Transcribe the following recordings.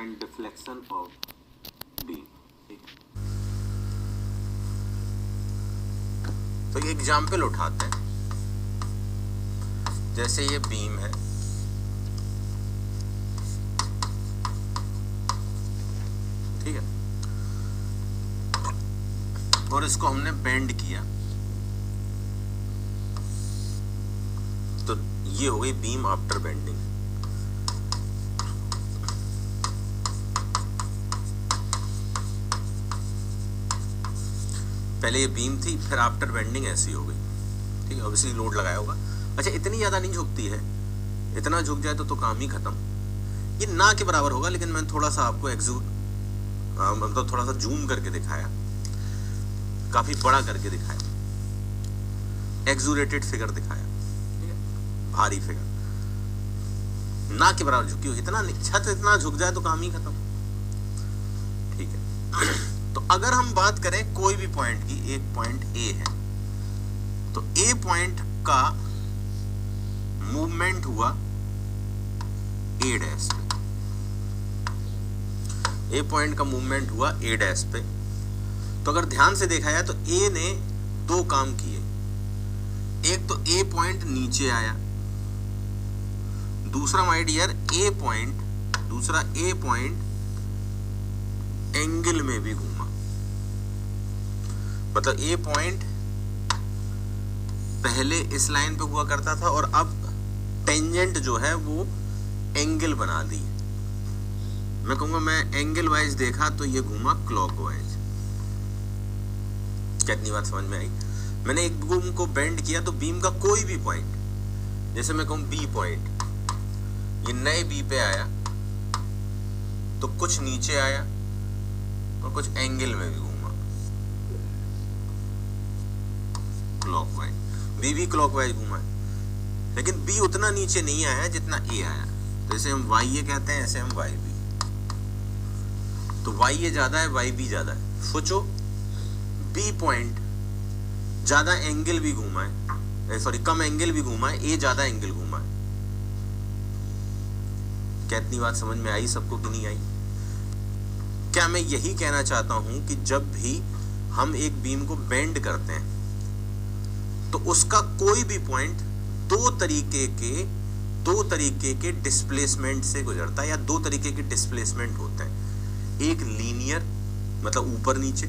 And deflection of beam. तो ये example उठाते हैं, जैसे ये बीम है, ठीक है, और इसको हमने बेंड किया, तो ये हो गई बीम आफ्टर बेंडिंग। पहले ये बीम थी, फिर आफ्टर बेंडिंग ऐसी हो गई, ठीक है, ऑब्वियसली लोड लगाया होगा। अच्छा, इतनी ज्यादा नहीं झुकती है, इतना झुक जाए तो काम ही खत्म। ये ना के बराबर होगा, लेकिन मैंने थोड़ा सा आपको मतलब थोड़ा सा जूम करके दिखाया, काफी बड़ा करके दिखाया, एक्सूरेटेड फिगर दिखाया, ठीक है, भारी फिगर, ना के बराबर झुकी हो, इतना छत इतना झुक जाए तो काम ही खत्म, ठीक है। तो अगर हम बात करें कोई भी पॉइंट की, एक पॉइंट ए है, तो ए पॉइंट का मूवमेंट हुआ ए डैश पे, ए पॉइंट का मूवमेंट हुआ ए डैश पे। तो अगर ध्यान से देखा जाए तो ए ने दो काम किए, एक तो ए पॉइंट नीचे आया, दूसरा माय डियर दूसरा ए पॉइंट एंगल में भी घूमा। मतलब ए पॉइंट पहले इस लाइन पे हुआ करता था और अब टेंजेंट जो है वो एंगल बना दी। मैं कहूंगा मैं एंगल वाइज देखा तो ये घूमा क्लॉकवाइज। कितनी बात समझ में आई? मैंने एक बीम को बेंड किया तो बीम का कोई भी पॉइंट, जैसे मैं कहूं बी पॉइंट, ये नए बी पे आया तो कुछ नीचे आया और कुछ एंगल में भी घूमा क्लॉकवाइज। बी भी क्लॉकवाइज घूमा है, लेकिन बी उतना नीचे नहीं आया जितना ए आया। जैसे हम वाई ए कहते हैं, ऐसे हम वाई बी, तो वाई ए ज्यादा है, वाई बी ज्यादा है। सोचो बी पॉइंट ज्यादा एंगल भी घूमा है, सॉरी कम एंगल भी घूमा है, ए ज्यादा एंगल घूमा है। क्या इतनी बात समझ में आई सबको कि नहीं आई? क्या मैं यही कहना चाहता हूं कि जब भी हम एक बीम को बेंड करते हैं तो उसका कोई भी पॉइंट दो तरीके के डिस्प्लेसमेंट से गुजरता है, या दो तरीके के डिस्प्लेसमेंट होते हैं। एक लीनियर मतलब ऊपर नीचे,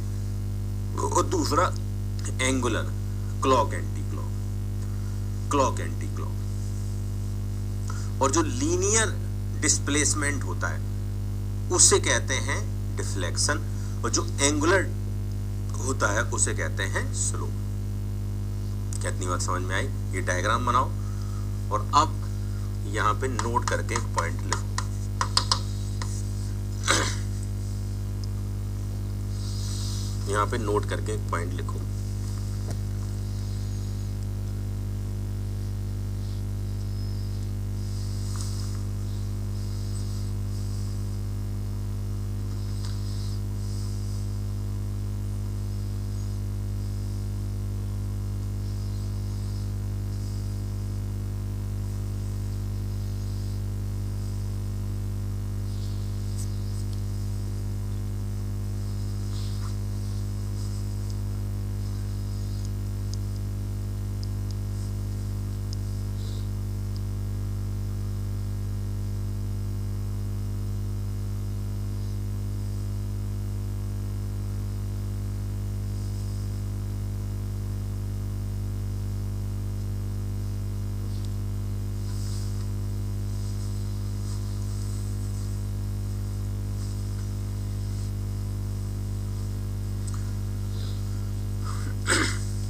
और दूसरा angular, clock anti clock, clock anti clock. और जो लीनियर डिस्प्लेसमेंट होता है उसे कहते हैं डिफ्लेक्शन, और जो एंगुलर होता है उसे कहते हैं स्लोप। क्या इतनी बात समझ में आई? ये डायग्राम बनाओ और अब यहां पे नोट करके एक पॉइंट लिखो। यहां पे नोट करके एक पॉइंट लिखो।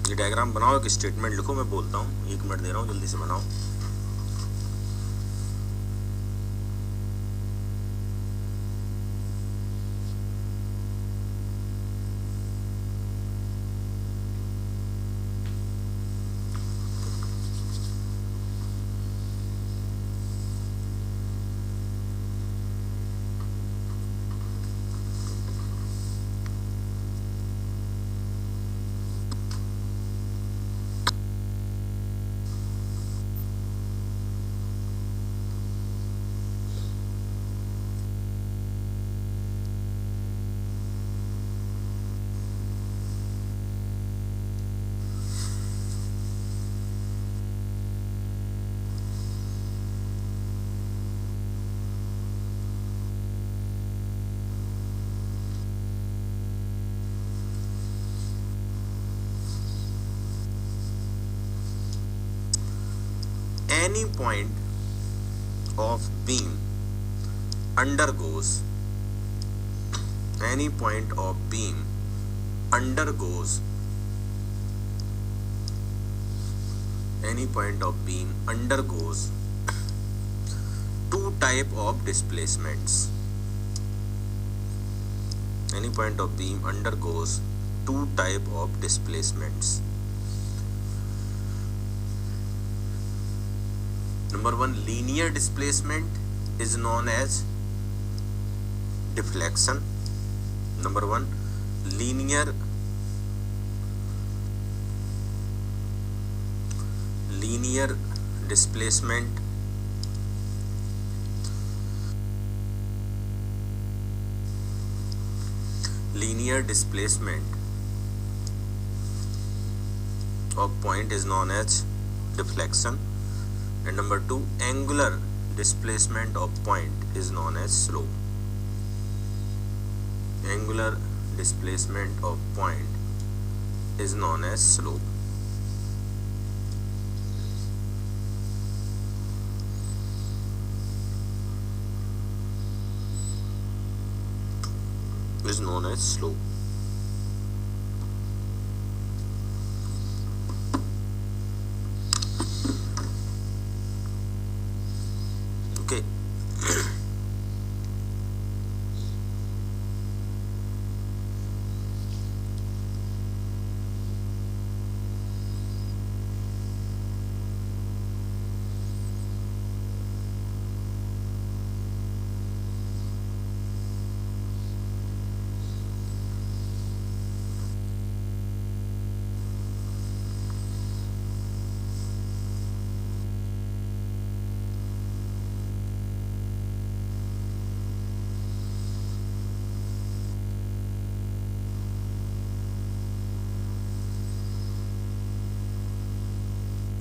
ये डायग्राम बनाओ, एक स्टेटमेंट लिखो, मैं बोलता हूँ, 1 मिनट दे रहा हूँ, जल्दी से बनाओ। any point of beam undergoes any point of beam undergoes two type of displacements. Any point of beam undergoes two type of displacements. Number one, linear displacement is known as deflection. Number one, linear displacement of point is known as deflection, and number two, angular displacement of point is known as slope. Angular displacement of point is known as slope. Is known as slope. Okay.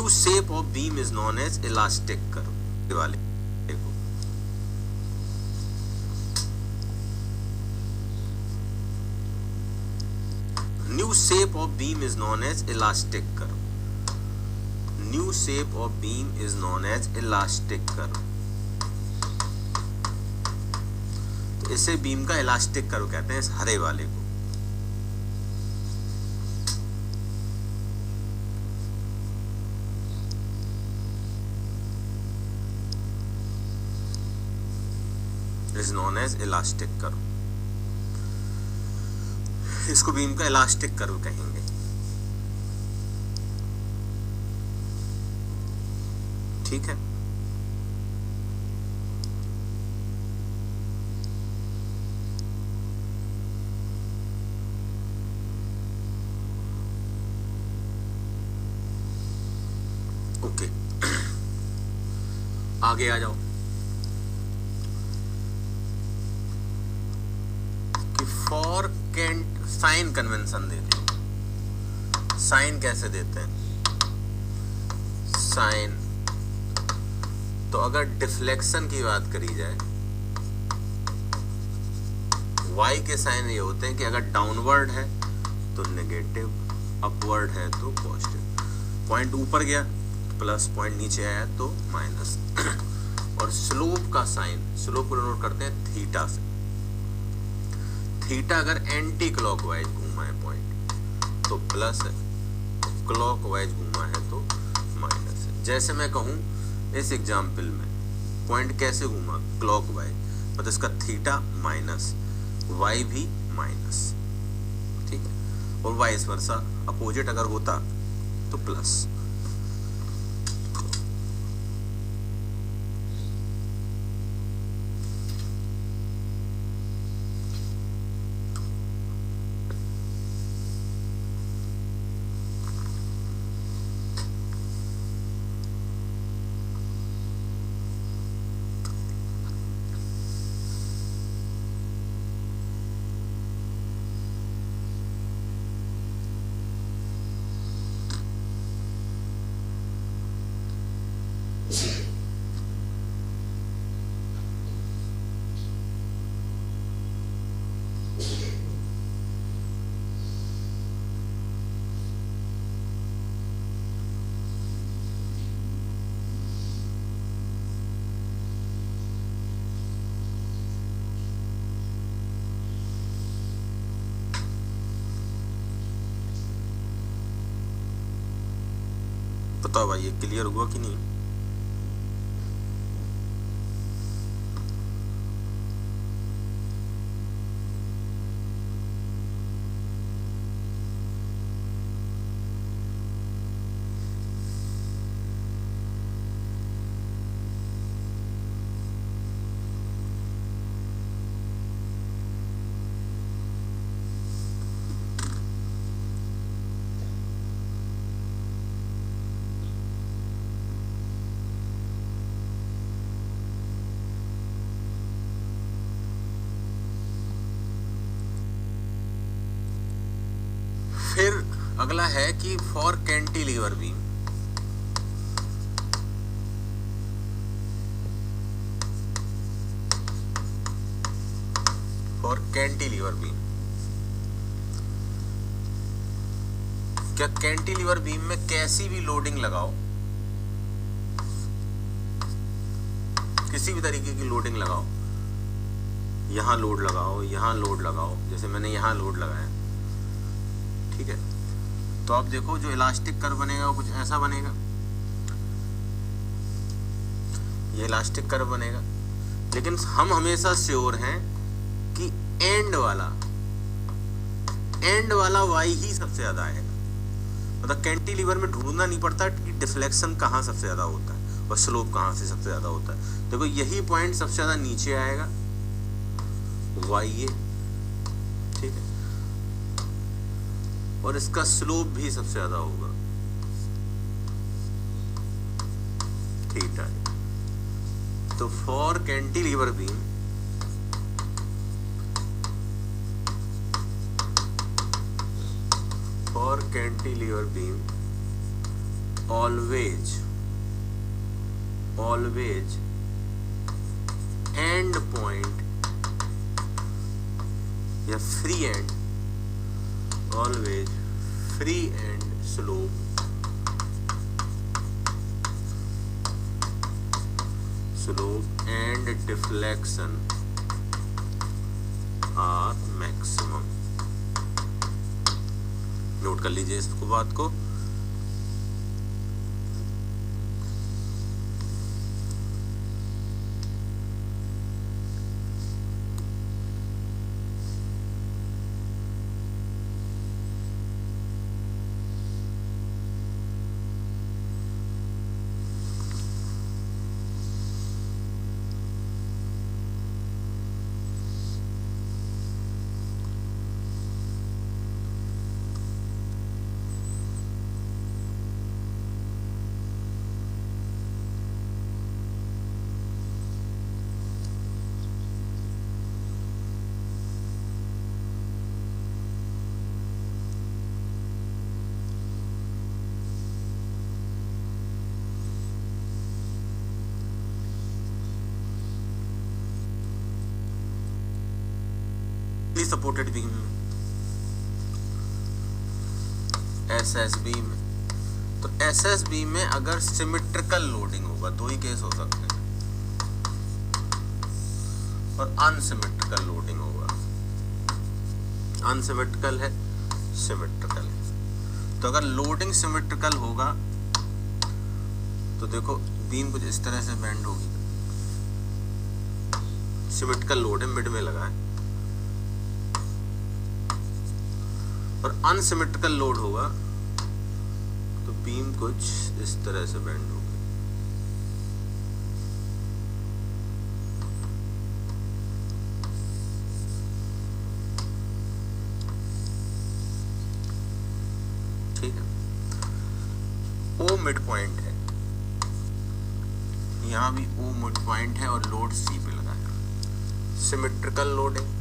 Shape of beam is known as elastic curve. वाले देखो, new shape of beam is known as elastic curve. New shape of beam is known as elastic curve. तो इसे beam का elastic curve कहते हैं, इस हरे वाले को. is known as elastic curve. इसको बीम का इलास्टिक कर्व कहेंगे. ठीक है. ओके, आगे आ जाओ. फॉर कैंट साइन कन्वेंशन देते हैं. साइन कैसे देते हैं? साइन, तो अगर डिफ्लेक्शन की बात करी जाए, y के साइन ये होते हैं कि अगर डाउनवर्ड है तो नेगेटिव, अपवर्ड है तो पॉजिटिव. पॉइंट ऊपर गया तो प्लस, पॉइंट नीचे आया तो माइनस. और स्लोप का साइन, स्लोप को नोट करते हैं थीटा से. थीटा अगर एंटी क्लॉकवाइज घूमा है पॉइंट तो प्लस है, क्लॉकवाइज घूमा है तो माइनस है. जैसे मैं कहूँ इस एग्जाम्पल में पॉइंट कैसे घूमा, क्लॉकवाइज, मतलब इसका थीटा माइनस, वाई भी माइनस. ठीक है. और वाइस वर्सा, अपोजिट अगर होता तो प्लस. बताओ भाई ये क्लियर हुआ कि नहीं? फिर अगला है कि for cantilever beam, for cantilever beam, क्या कैंटिलीवर बीम में कैसी भी लोडिंग लगाओ, किसी भी तरीके की लोडिंग लगाओ, यहां लोड लगाओ, यहां लोड लगाओ, जैसे मैंने यहां लोड लगाया, ठीक है, तो आप देखो जो इलास्टिक कर्व बनेगा वो कुछ ऐसा बनेगा, ये इलास्टिक कर्व बनेगा। लेकिन हम हमेशा श्योर हैं कि एंड वाला वाई ही सबसे ज्यादा आएगा। मतलब कैंटिलीवर में ढूंढना नहीं पड़ता कि डिफ्लेक्शन कहाँ सबसे ज्यादा होता है और स्लोप कहाँ से सबसे ज्यादा होता है। देखो यही पॉइंट सबसे ज्यादा नीचे आएगा, वाई ये, ठीक है, और इसका स्लोप भी सबसे ज्यादा होगा, थीटा। तो for cantilever beam always end point या free end, always free end slope and deflection are maximum। Note कर लीजिए इसको, बात को। सपोर्टेड बीम में, एसएस बीम में, तो एसएस बीम में अगर सिमेट्रिकल लोडिंग होगा, दो ही केस हो सकते हैं, और अनसिमेट्रिकल लोडिंग होगा, अनसिमेट्रिकल है, सिमेट्रिकल है। तो अगर लोडिंग सिमेट्रिकल होगा तो देखो बीम कुछ इस तरह से बेंड होगी, सिमेट्रिकल लोड है, मिड में लगा है, और अनसिमेट्रिकल लोड होगा तो बीम कुछ इस तरह से बेंड होगी। ठीक है, ओ मिड पॉइंट है, यहां भी ओ मिड पॉइंट है और लोड सी पे लगा है, symmetrical loading,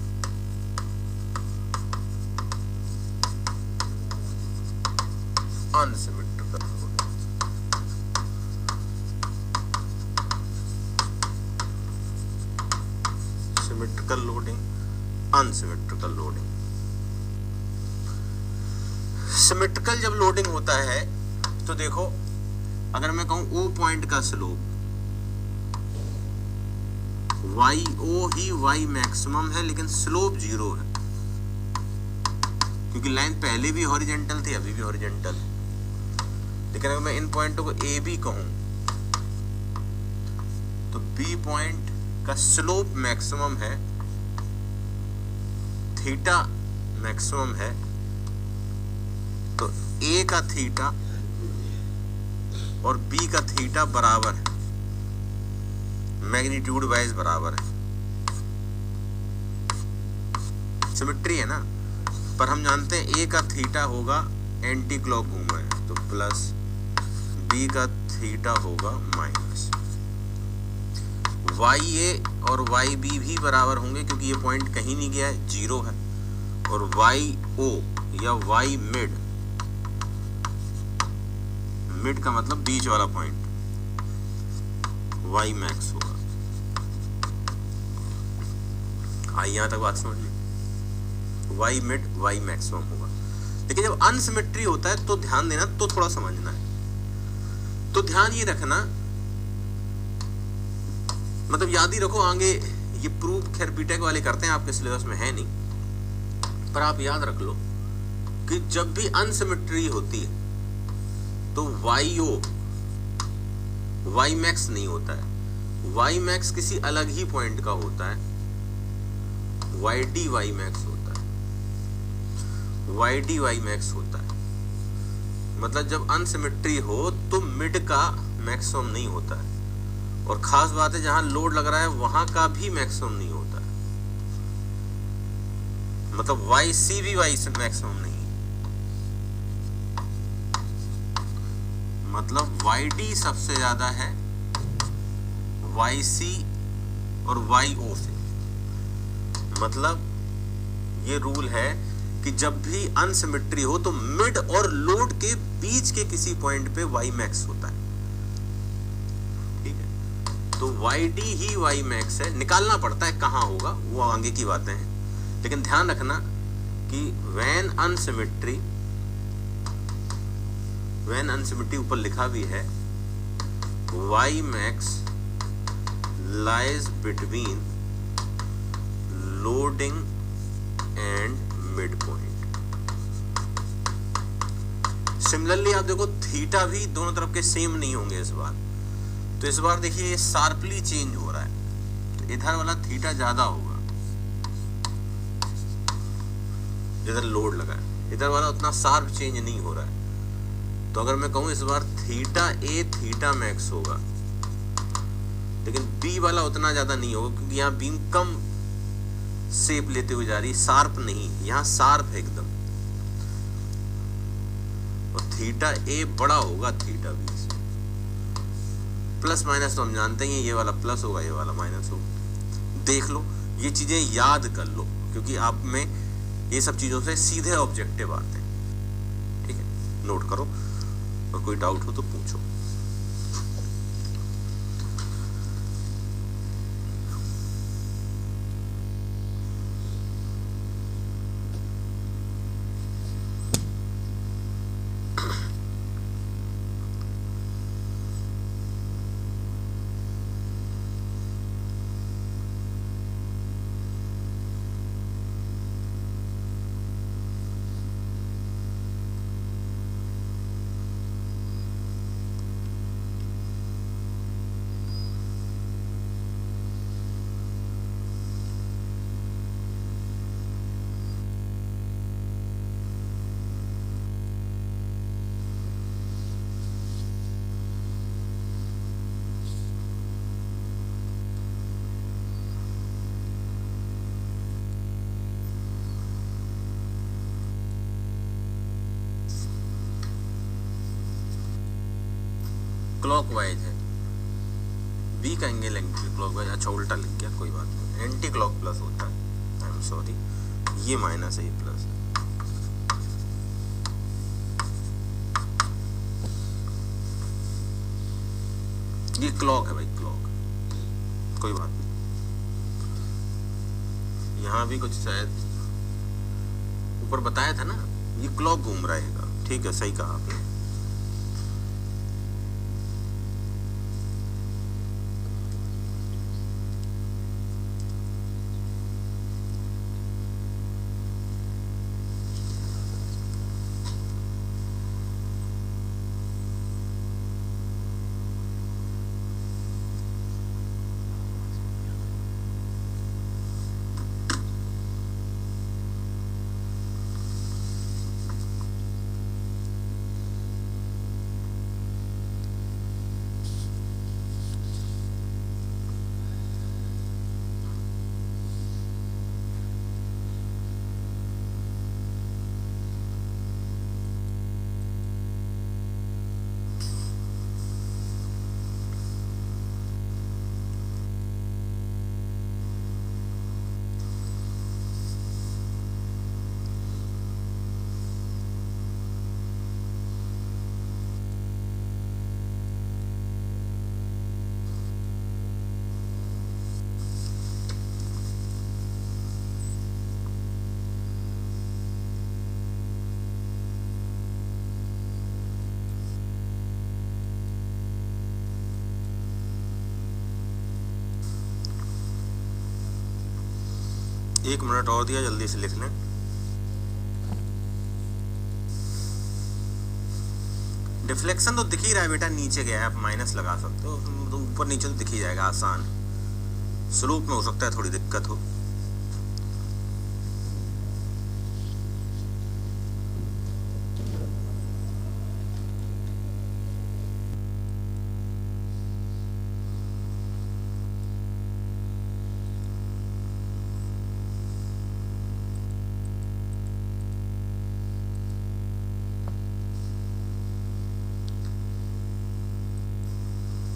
unsymmetrical loading. Symmetrical loading, unsymmetrical loading. Symmetrical जब लोडिंग होता है तो देखो, अगर मैं कहूं ओ पॉइंट का स्लोप वाई ओ ही वाई मैक्सिमम है, लेकिन स्लोप 0 है, क्योंकि लाइन पहले भी हॉरिजॉन्टल थी, अभी भी हॉरिजॉन्टल है। लेकिन अगर मैं इन पॉइंटों को ए बी कहूं तो बी पॉइंट का स्लोप मैक्सिमम है, थीटा मैक्सिमम है, तो ए का थीटा और बी का थीटा बराबर है, मैग्नीट्यूड वाइज बराबर है, सिमेट्री है ना। पर हम जानते हैं ए का थीटा होगा एंटी क्लॉक घूमा है, तो प्लस, बी का थीटा होगा माइनस। वाई ए और वाई बी भी बराबर होंगे क्योंकि ये पॉइंट कहीं नहीं गया है, जीरो है। और वाई ओ या वाई मिड, मिड का मतलब बीच वाला पॉइंट, वाई मैक्स होगा। आई यहां तक बात समझ ली, वाई मिड वाई मैक्सिमम होगा। लेकिन जब अनसिमेट्री होता है तो ध्यान देना, तो थोड़ा समझना है। तो ध्यान ये रखना, मतलब याद ही रखो, आगे ये प्रूफ खैर बीटेक वाले करते हैं, आपके सिलेबस में है नहीं, पर आप याद रख लो कि जब भी अनसिमेट्री होती है तो वाई ओ वाई मैक्स नहीं होता है, वाई मैक्स किसी अलग ही पॉइंट का होता है, वाई डी वाई मैक्स होता है, वाई डी वाई मैक्स होता है। मतलब जब अनसिमेट्री हो तो मिड का मैक्सिमम नहीं होता है, और खास बात है जहां लोड लग रहा है वहां का भी मैक्सिमम नहीं होता है, मतलब वाई सी भी वाई से मैक्सिमम नहीं, मतलब वाई डी सबसे ज्यादा है वाई सी और वाई ओ से। मतलब ये रूल है कि जब भी अनसिमेट्री हो तो मिड और लोड के बीच के किसी पॉइंट पे वाई मैक्स होता है, ठीक है। तो वाई डी ही वाई मैक्स है, निकालना पड़ता है कहां होगा वो आगे की बातें हैं, लेकिन ध्यान रखना कि व्हेन अनसिमेट्री ऊपर लिखा भी है, Y max lies between loading and mid point. Similarly आप देखो थीटा भी दोनों तरफ के सेम नहीं होंगे इस बार, तो इस बार देखिए ये शार्पली चेंज हो रहा है, तो इधर वाला थीटा ज्यादा होगा जिधर लोड लगा है, इधर वाला उतना शार्प चेंज नहीं हो रहा है। तो अगर मैं कहूं इस बार थीटा ए थीटा मैक्स होगा, लेकिन बी वाला उतना ज्यादा नहीं होगा क्योंकि यहाँ बीम कम शेप लेते हुए जा रही, शार्प नहीं, यहाँ शार्प है एकदम। और थीटा ए बड़ा होगा थीटा बी से, प्लस माइनस तो हम जानते हैं, ये वाला प्लस होगा ये वाला माइनस होगा। देख लो, ये चीजें याद कर लो क्योंकि आप में ये सब चीजों से सीधे ऑब्जेक्टिव आते हैं, ठीक है। नोट करो और कोई डाउट हो तो पूछो। क्लॉकवाइज है, बी का एंगल एंटी क्लॉकवाइज, अच्छा उल्टा लिख गया, कोई बात नहीं, एंटी क्लॉक प्लस होता है, आई एम सॉरी, ये माइनस है ये प्लस है। ये क्लॉक है भाई, क्लॉक, कोई बात नहीं। यहाँ भी कुछ शायद ऊपर बताया था ना, ये क्लॉक घूम रहेगा, ठीक है, सही कहा आपने। 1 मिनट और दिया, जल्दी से लिख लें। डिफ्लेक्शन तो दिख ही रहा है बेटा, नीचे गया है, आप माइनस लगा सकते हो, तो ऊपर नीचे तो दिख ही जाएगा, आसान। स्लोप में हो सकता है थोड़ी दिक्कत हो।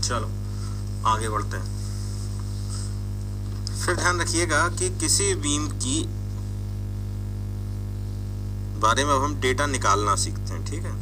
चलो आगे बढ़ते हैं। फिर ध्यान रखिएगा कि किसी बीम की बारे में अब हम डेटा निकालना सीखते हैं, ठीक है।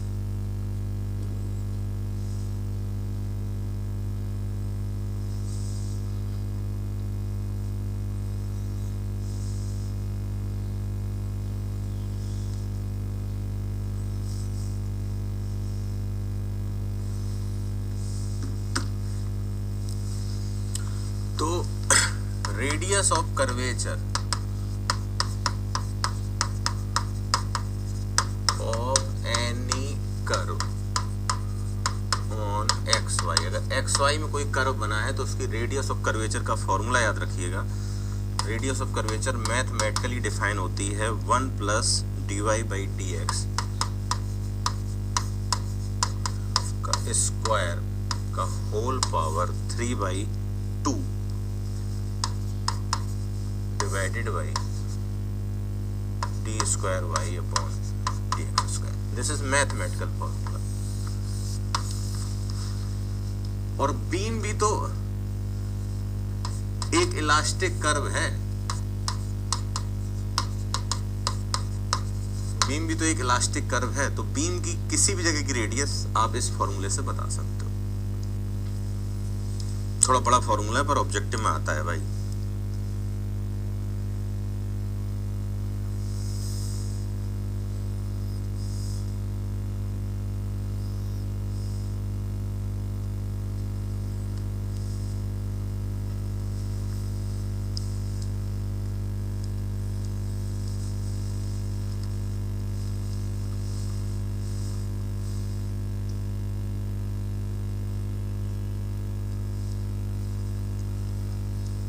तो radius of curvature of any curve on X Y, अगर एक्स वाई में कोई कर्व बना है तो उसकी रेडियस ऑफ कर्वेचर का फॉर्मूला याद रखिएगा। Radius of curvature mathematically define होती है 1 plus dy by D X का स्क्वायर का whole power 3/2 divided by D square Y upon D X square. This is mathematical formula. और बीम भी तो एक इलास्टिक कर्व है, बीम भी तो एक इलास्टिक कर्व है, तो बीम की किसी भी जगह की रेडियस आप इस फॉर्मूले से बता सकते हो। थोड़ा बड़ा फॉर्मूला है पर ऑब्जेक्टिव में आता है भाई।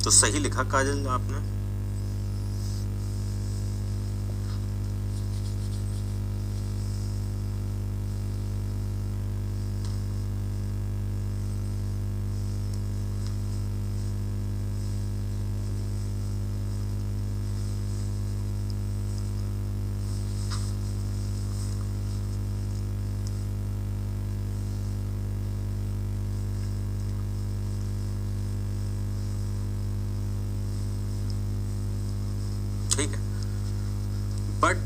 तो सही लिखा काजल आपने। ठीक है, but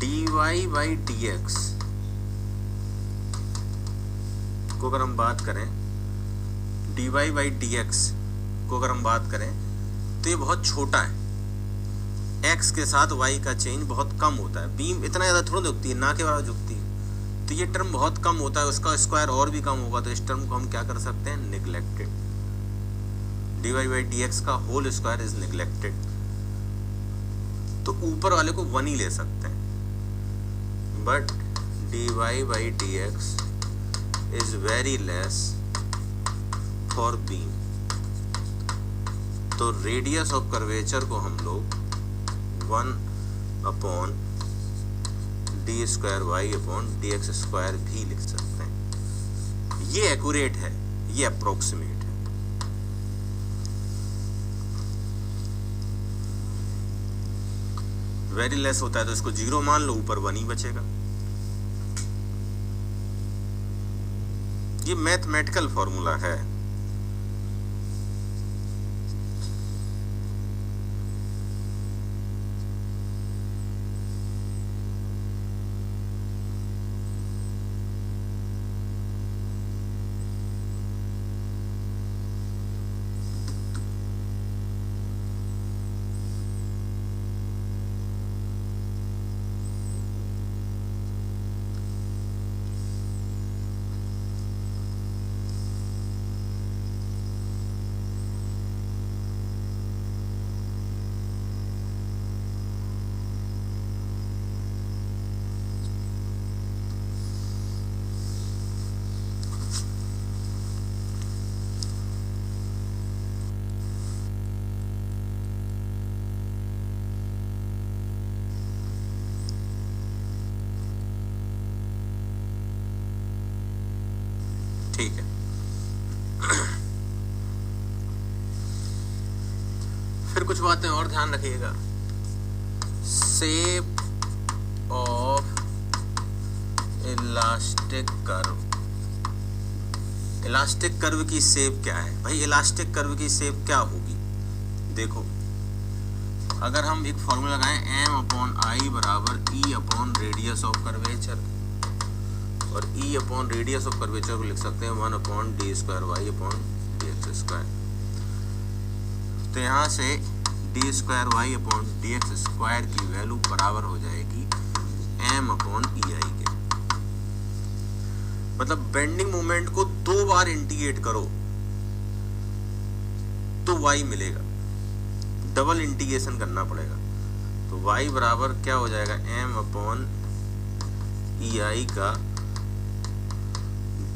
dy by D x को अगर हम बात करें, dy बाई डी एक्स को अगर हम बात करें तो ये बहुत छोटा है। x के साथ y का चेंज बहुत कम होता है। बीम इतना ज़्यादा थोड़ा झुकती है, ना के बराबर झुकती है, तो ये टर्म बहुत कम होता है, उसका स्क्वायर और भी कम होगा, तो इस टर्म को हम क्या कर सकते हैं, neglected. dy by D X का होल स्क्वायर इज निगलेक्टेड, तो ऊपर वाले को 1 ही ले सकते हैं। But dy by D X is very less for beam, तो रेडियस ऑफ कर्वेचर को हम लोग 1 upon D square Y upon D X square भी लिख सकते हैं। ये एक्यूरेट है, ये अप्रोक्सीमेट है। वेरी लेस होता है तो इसको 0 मान लो, ऊपर 1 ही बचेगा। ये मैथमेटिकल फॉर्मूला है। ठीक है। फिर कुछ बातें और ध्यान रखिएगा। Shape of elastic curve. Elastic curve की शेप क्या है भाई? इलास्टिक कर्व की शेप क्या होगी? देखो, अगर हम एक फॉर्मूला लगाएं m/i बराबर e upon radius of curvature, और e upon radius of curvature को लिख सकते हैं 1/d² y अपॉन dx²। तो यहाँ से d² y अपॉन dx² की वैल्यू बराबर हो जाएगी m/ei के। मतलब बेंडिंग मोमेंट को 2 बार इंटीग्रेट करो तो y मिलेगा, डबल इंटीग्रेशन करना पड़ेगा। तो y बराबर क्या हो जाएगा? m/ei का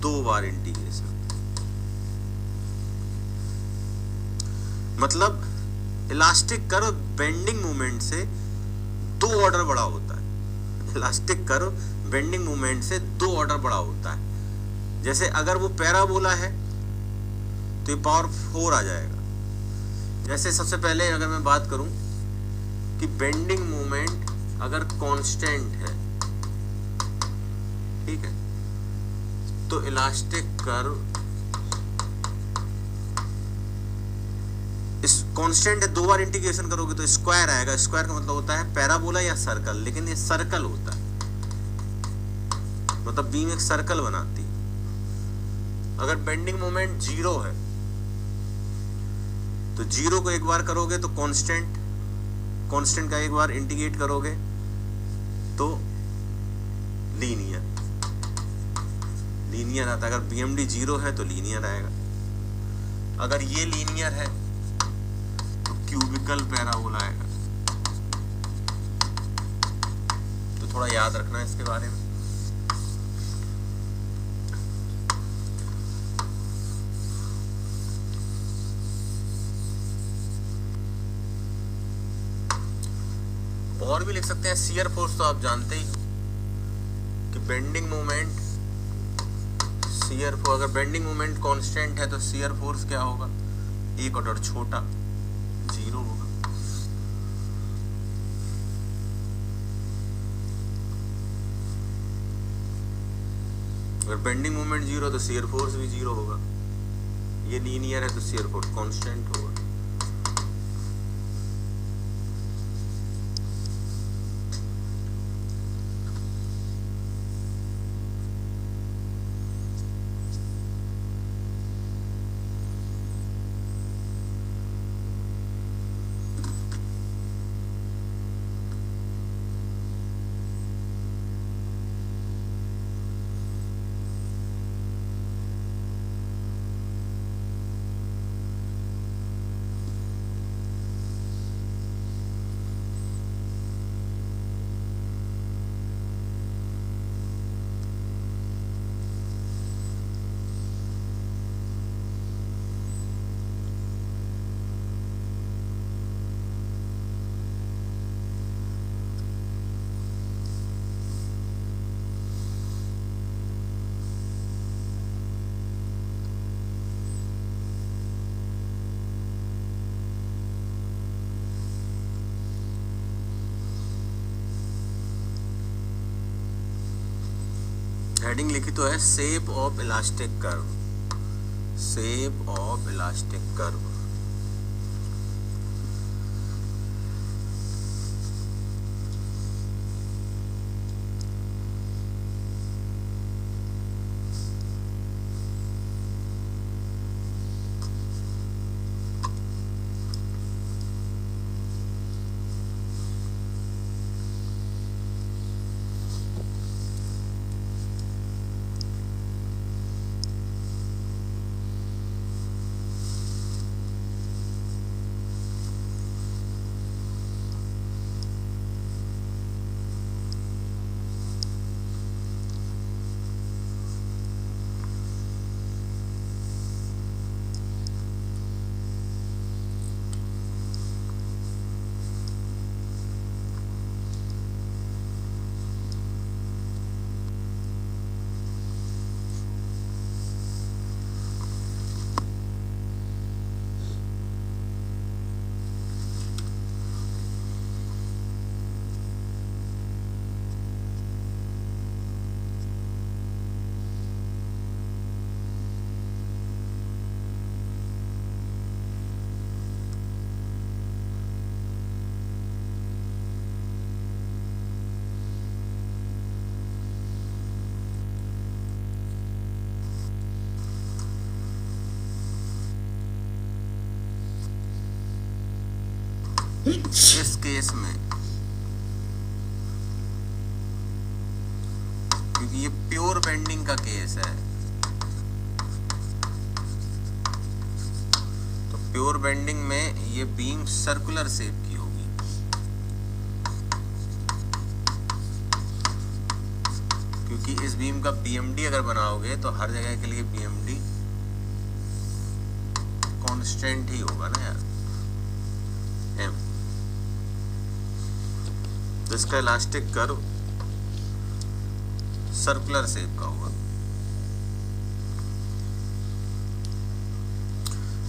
2 बार इंटीग्रेशन। मतलब इलास्टिक कर्व बेंडिंग मोमेंट से 2 ऑर्डर बड़ा होता है। इलास्टिक कर्व बेंडिंग मोमेंट से 2 ऑर्डर बड़ा होता है। जैसे अगर वो पैराबोला है तो ये पावर 4 आ जाएगा। जैसे सबसे पहले अगर मैं बात करूं कि बेंडिंग मोमेंट अगर कांस्टेंट है, ठीक है, तो इलास्टिक कर्व इस कांस्टेंट है, 2 बार इंटीग्रेशन करोगे तो स्क्वायर आएगा। स्क्वायर का मतलब होता है पैराबोला या सर्कल, लेकिन ये सर्कल होता है, मतलब बीम एक सर्कल बनाती है। अगर बेंडिंग मोमेंट 0 है तो 0 को एक बार करोगे तो कांस्टेंट का एक बार इंटीग्रेट करोगे तो लीनियर आता है। अगर BMD 0 है तो लीनियर आएगा। अगर ये लीनियर है तो क्यूबिकल पैराबोला आएगा। तो थोड़ा याद रखना इसके बारे में। और भी लिख सकते हैं शियर फोर्स। तो आप जानते ही कि बेंडिंग मोमेंट, शियर फोर्स, अगर बेंडिंग मोमेंट कांस्टेंट है तो शियर फोर्स क्या होगा? 1 ऑर्डर छोटा, 0 होगा। अगर बेंडिंग मोमेंट 0 तो शियर फोर्स भी 0 होगा। ये लीनियर है तो शियर फोर्स कांस्टेंट होगा। हेडिंग लिखी तो है shape of elastic curve, shape of elastic curve. इस केस में क्योंकि ये प्योर बेंडिंग का केस है, तो प्योर बेंडिंग में ये बीम सर्कुलर शेप की होगी, क्योंकि इस बीम का बीएमडी अगर बनाओगे तो हर जगह के लिए बीएमडी कांस्टेंट ही होगा ना यार, एम। इसका इलास्टिक कर्व सर्कुलर शेप का होगा।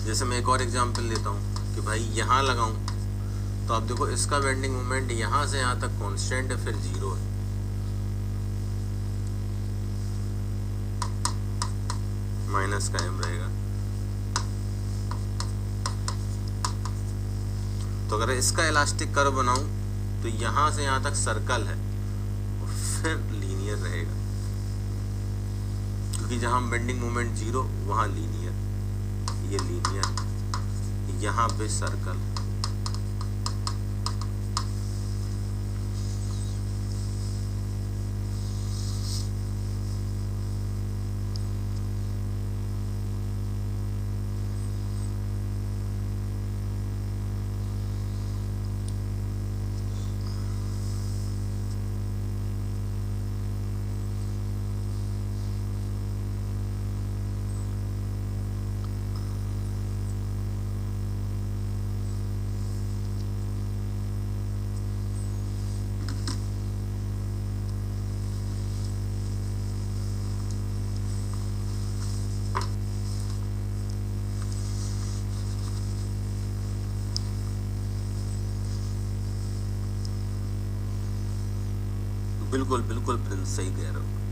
जैसे मैं एक और एग्जांपल देता हूं कि भाई यहां लगाऊं तो आप देखो इसका बेंडिंग मोमेंट यहां से यहां तक कांस्टेंट है, फिर 0 है, माइनस का एम रहेगा। तो अगर इसका इलास्टिक कर्व बनाऊं तो यहां से यहां तक सर्कल है और फिर लीनियर रहेगा, क्योंकि जहां बेंडिंग मोमेंट 0 वहां लीनियर, ये लीनियर, यहां पे सर्कल। बिल्कुल बिल्कुल प्रिंस, सही कह रहे हो।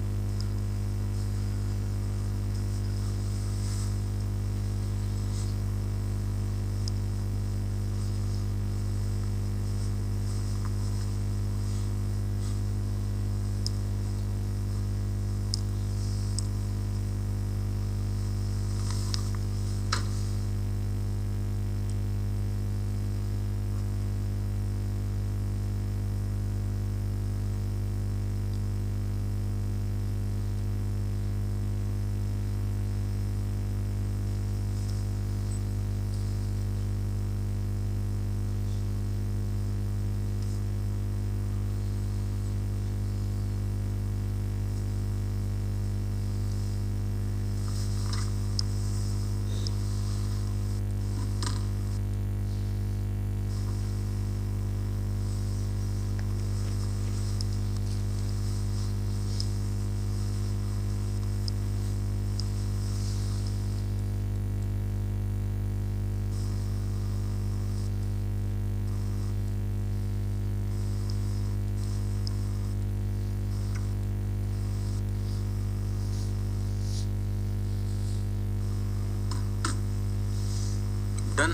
डन,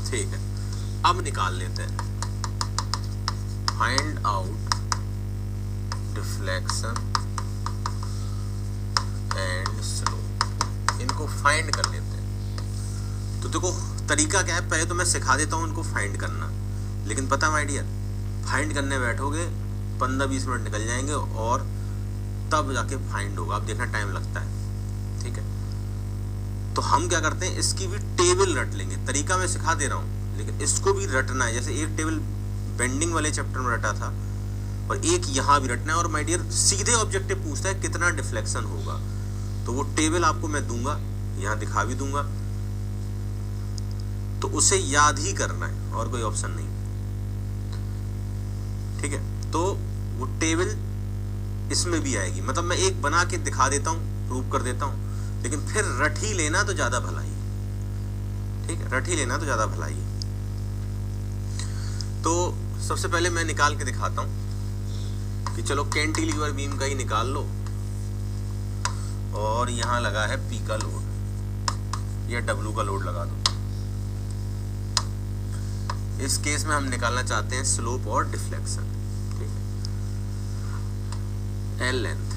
ठीक है। अब निकाल लेते हैं, find out deflection and slope. इनको फाइंड कर लेते हैं। तो देखो तरीका क्या है, पहले तो मैं सिखा देता हूं इनको फाइंड करना, लेकिन पता माय डियर, फाइंड करने बैठोगे 15-20 मिनट निकल जाएंगे और तब जाके फाइंड होगा। अब देखना टाइम लगता है, ठीक है। तो हम क्या करते हैं, इसकी भी टेबल रट लेंगे। तरीका मैं सिखा दे रहा हूँ, लेकिन इसको भी रटना है। जैसे एक टेबल बेंडिंग वाले चैप्टर में रटा था और एक यहाँ भी रटना है। और माय डियर सीधे ऑब्जेक्टिव पूछता है कितना डिफ्लेक्शन होगा, तो वो टेबल आपको मैं दूंगा, यहाँ दिखा भी दूंगा, तो उसे याद ही करना है और कोई ऑप्शन नहीं, ठीक है। तो वो टेबल इसमें भी आएगी, मतलब मैं एक बना के दिखा देता हूँ, प्रूव कर देता हूँ, लेकिन फिर रट ही लेना तो ज्यादा भलाई, ठीक है। रट ही लेना तो ज्यादा भलाई। तो सबसे पहले मैं निकाल के दिखाता हूं कि चलो कैंटिलीवर बीम का ही निकाल लो, और यहां लगा है पी का लोड या डब्ल्यू का लोड लगा दो। इस केस में हम निकालना चाहते हैं स्लोप और डिफ्लेक्शन, ठीक है। एल लेंथ,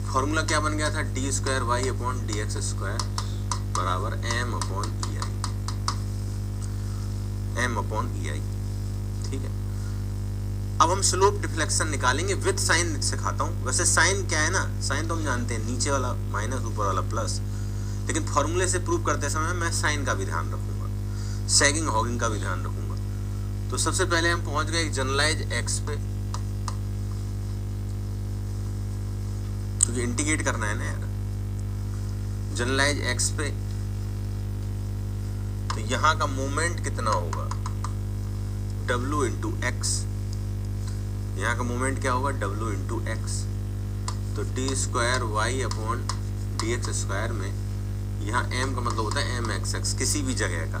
फॉर्मूला क्या बन गया था, D square Y upon D X square बराबर M upon E I. m upon E I. ठीक है, अब हम स्लोप डिफ्लेक्शन निकालेंगे विद साइन सिखाता हूँ। वैसे साइन क्या है ना, साइन तो हम जानते हैं, नीचे वाला माइनस ऊपर वाला प्लस, लेकिन फॉर्मूले से प्रूव करते समय मैं साइन का भी ध्यान रखूंगा, सैगिंग हॉगिंग का भी ध्यान रखूंगा। तो सबसे पहले हम पहुंच गए जनरलाइज एक्स पे, क्योंकि इंटीग्रेट करना है ना यार, जनरलाइज एक्स पे। तो यहाँ का मोमेंट कितना होगा, W इंटू एक्स, यहाँ का मोमेंट क्या होगा, W इंटू एक्स। तो D square Y upon D X square में यहाँ m का मतलब होता है एम एक्स एक्स, किसी भी जगह का।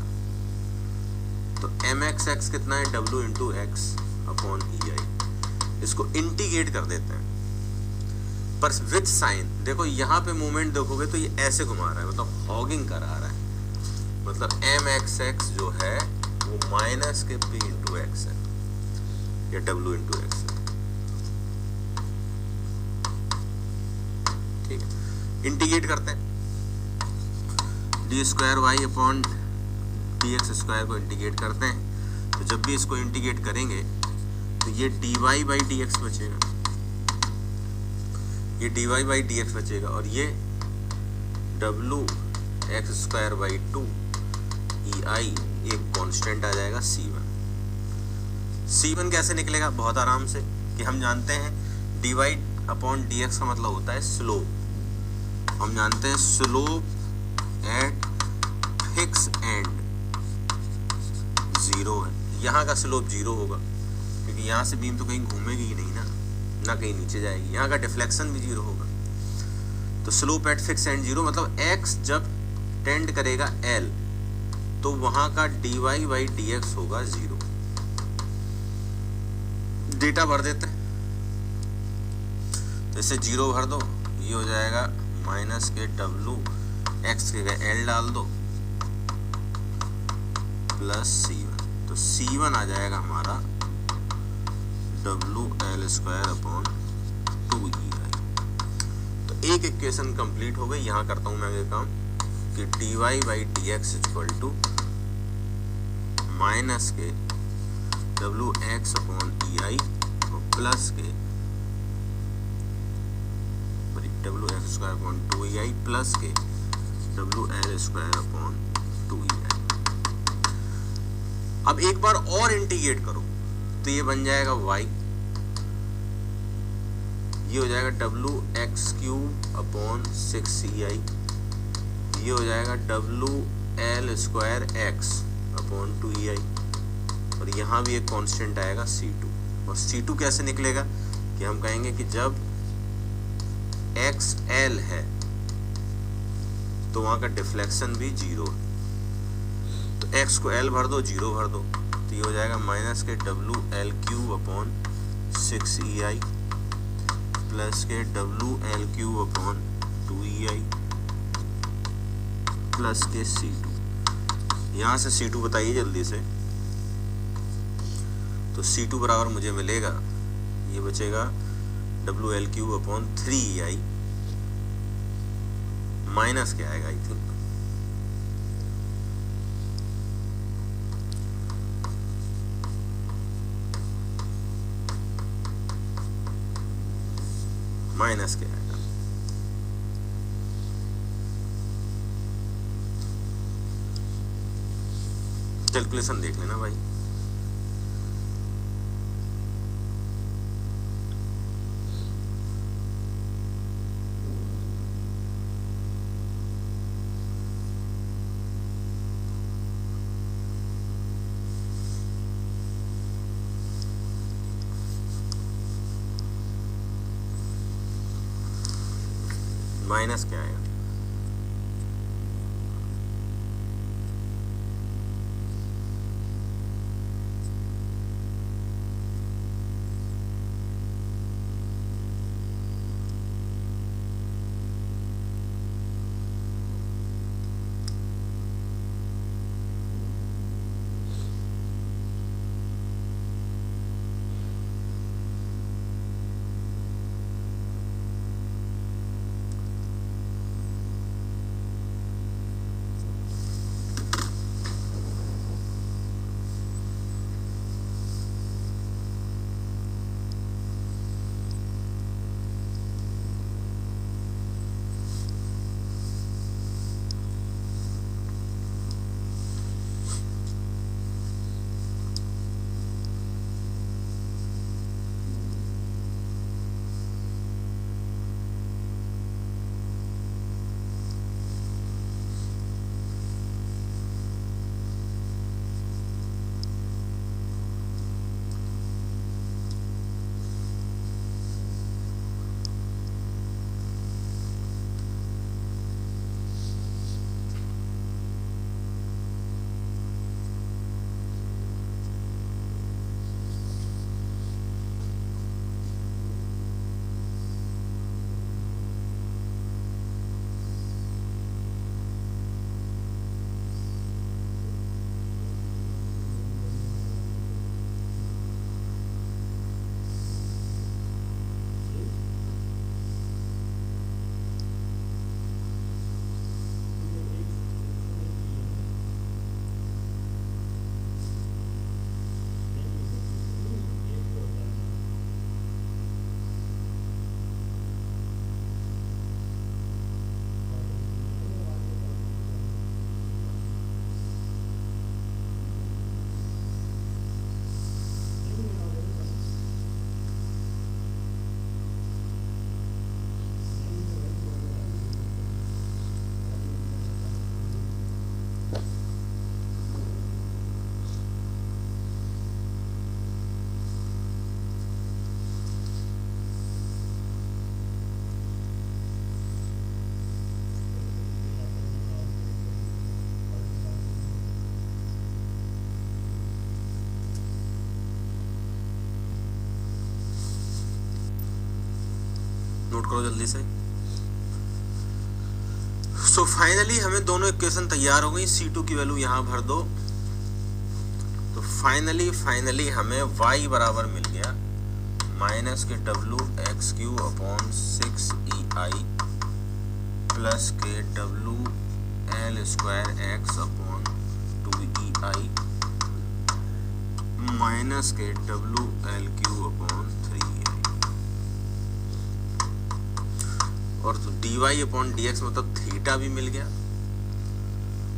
तो एम एक्स एक्स कितना है, W into x upon E आई। इसको इंटीग्रेट कर देते हैं पर विथ साइन। देखो यहाँ पे मूवमेंट देखोगे तो ये ऐसे घुमा रहा है, मतलब हॉगिंग करा रहा है, मतलब एम एक्स एक्स जो है वो माइनस के p इंटू एक्स है या W इंटू एक्स है। ठीक है, इंटीग्रेट करते हैं, D square Y upon D X square को इंटीग्रेट करते हैं। तो जब भी इसको इंटीग्रेट करेंगे तो ये D Y by D X बचेगा, ये D Y by D X बचेगा, और ये W X square by 2 E I एक कांस्टेंट आ जाएगा C1। C1 कैसे निकलेगा, बहुत आराम से, कि हम जानते हैं D Y upon D X का मतलब होता है स्लोप। हम जानते हैं स्लोप एट फिक्स एंड 0 है, यहाँ का स्लोप 0 होगा, क्योंकि यहाँ से बीम तो कहीं घूमेगी ही नहीं ना कहीं नीचे जाएगी, यहाँ का डिफ्लेक्शन भी 0 होगा। तो स्लोप एट फिक्स एंड 0 मतलब x जब टेंड करेगा L तो वहां का dy बाई dx होगा 0। डेटा भर देते हैं, तो इसे 0 भर दो, ये हो जाएगा माइनस के W x के L डाल दो प्लस C1। तो C1 आ जाएगा हमारा W L square upon 2 E आई। तो एक इक्वेशन कंप्लीट हो गई। यहाँ करता हूँ मैं ये काम कि dy by D X equal to minus के W x upon E I और प्लस के W x square upon 2 E I plus के W L square upon 2 E I. अब एक बार और इंटीग्रेट करो तो ये बन जाएगा y, ये हो जाएगा W x क्यूब अपॉन 6 ई आई, ये हो जाएगा W L square x upon 2 E I, और यहाँ भी एक कांस्टेंट आएगा C2। और C2 कैसे निकलेगा कि हम कहेंगे कि जब x L है तो वहाँ का डिफ्लेक्शन भी 0 है। तो x को L भर दो, 0 भर दो, तो ये हो जाएगा माइनस के W L cube upon 6 E I plus के W L cube upon 2 E I plus के C2। यहाँ से C2 बताइए जल्दी से। तो C2 बराबर मुझे मिलेगा, ये बचेगा W L क्यूब अपॉन 3 ई आई माइनस क्या आएगा, आई थिंक माइनस क्या आएगा, कैलकुलेशन देख लेना भाई। माइनस क्या आएगा, करो जल्दी से। सो फाइनली हमें दोनों इक्वेशन तैयार हो गई, C2 की वैल्यू यहां भर दो। तो फाइनली हमें y बराबर मिल गया माइनस के WX³ अपॉन 6EI प्लस के WL² अपॉन 2EI माइनस के WL³ अपॉन 3EI। और तो dy अपॉन dx मतलब थीटा भी मिल गया,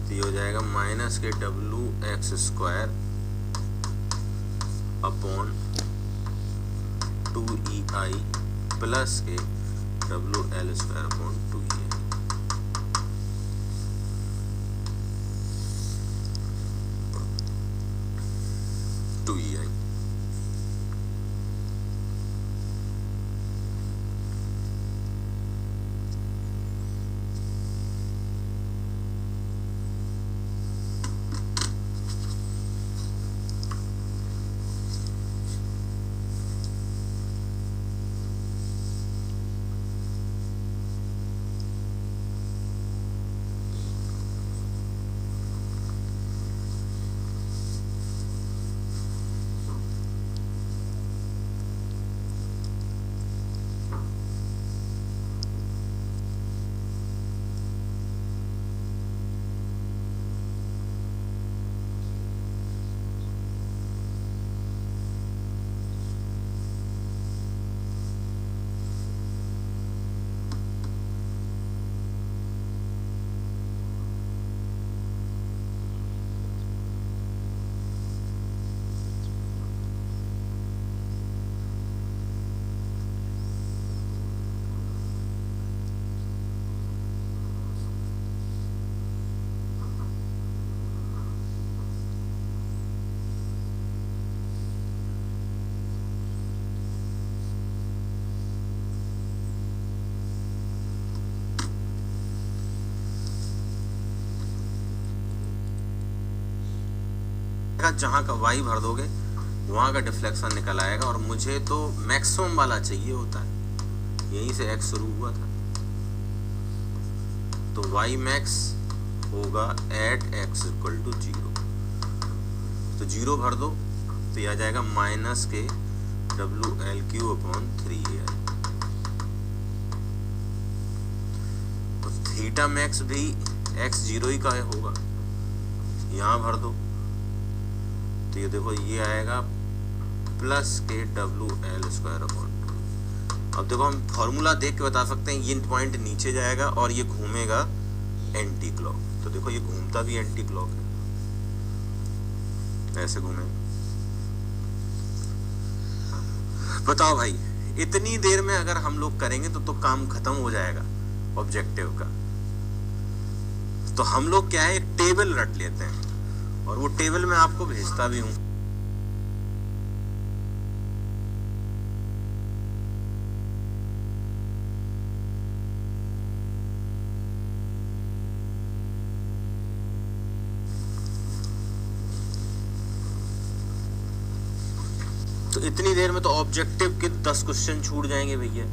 तो ये हो जाएगा माइनस के WX² अपॉन 2EI प्लस के WL² अपॉन 2EI। जहां का y भर दोगे वहां का डिफ्लेक्शन निकल आएगा, और मुझे तो मैक्सिमम वाला चाहिए होता है, यहीं से x शुरू हुआ था, तो y max होगा एट x इक्वल टू 0। तो 0 भर दो तो यह आ जाएगा माइनस के WL³ अपॉन 3EI। तो थीटा मैक्स भी x 0 ही का होगा, यहां भर दो तो ये देखो ये आएगा प्लस के WL² अपॉन 2। अब देखो हम फॉर्मूला देख के बता सकते हैं, ये पॉइंट नीचे जाएगा और ये घूमेगा एंटी क्लॉक। तो देखो ये घूमता भी एंटी क्लॉक है, ऐसे घूमेगा। बताओ भाई, इतनी देर में अगर हम लोग करेंगे तो काम खत्म हो जाएगा ऑब्जेक्टिव का। तो हम लोग क्या है, एक टेबल रट लेते हैं और वो टेबल मैं आपको भेजता भी हूं। तो इतनी देर में तो ऑब्जेक्टिव के 10 क्वेश्चन छूट जाएंगे भैया,